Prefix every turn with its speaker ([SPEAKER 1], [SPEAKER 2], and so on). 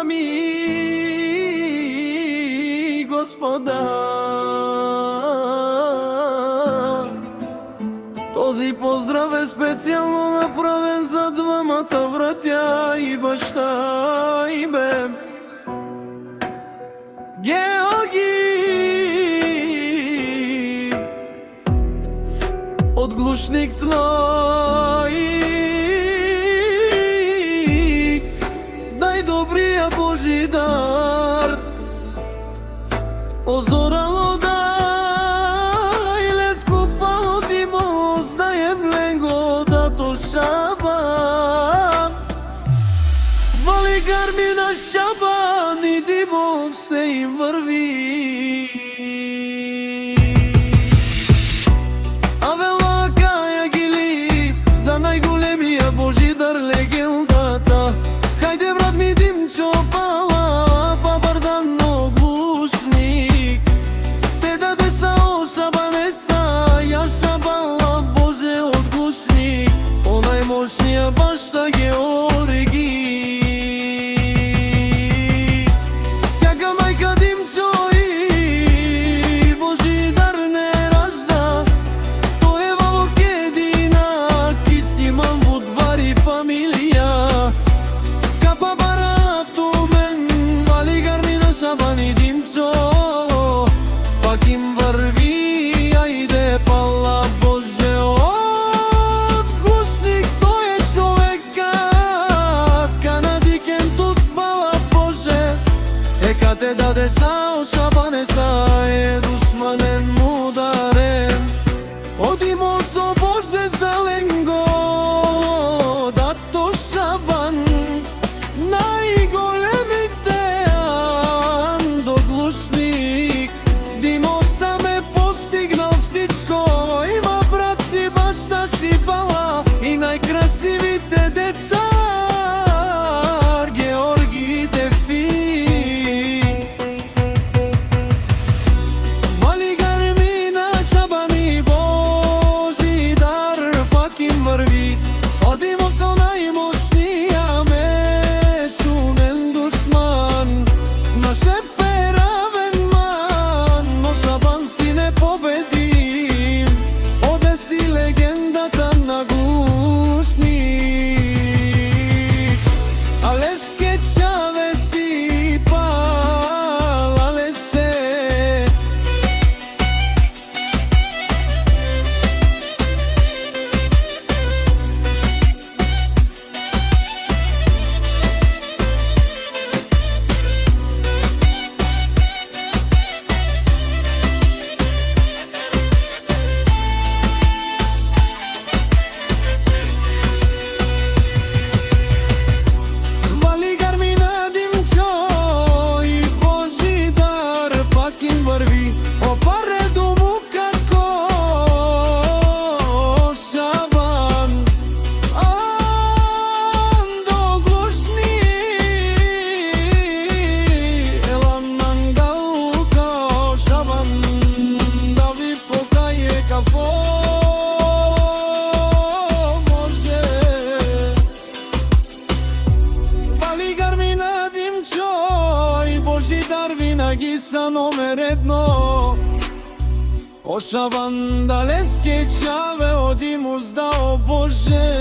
[SPEAKER 1] dami Господа. Този поздрав е специално направен за двамата братя и баща и беб Георги от Глушник Тлоик, най-добрия Божи дар. Озорало дай, лес купало димо, знаем ленго да то Шабан. Вали гармина Шабан и димо все им върви. Авела кая гили за най-големия Божи дар легендата. Хайде брат ми Димчо пала, бабардан но Глушник. Те да деса о Шабанеса, я Шабала Боже от Глушник. О най-мощния баща Георги. Всяка майка Димчо и Божи дар не ражда. Той е във едина кисиман будбари фамилия. Капа бара в тумен, вали гармина Шабан и Димчо. Пак им върви, айде пала Боже от Глушник. Той е човекът, канадикен тут пала Боже. Ека те даде сао Шабанеса, е душманен ударен. Одимо со Боже здален го, дато Шабан. Най-големите до Глушник. Димо сам е постигнал всичко. Има брат си, баща си, бала и най-красивите деца. Георги Дефи. Вали гармина Шабан и Божи дар пак им върви. Одимо со най-мощния мешунен душман. Наш е равен ман, но Шабан си непобедим. Оде си легендата на Глушник. Алеске чаве си пала лесте. Вали гармина Димчо и Божи дар пак им върви. Опаре дому како Шабан. До Глушник елам нангалка Шабан. Да ви покае какво може. Вали гармина Димчо и Божи дар винаги са номер едно. О Шабан да леске чаве, одимус да о Боже.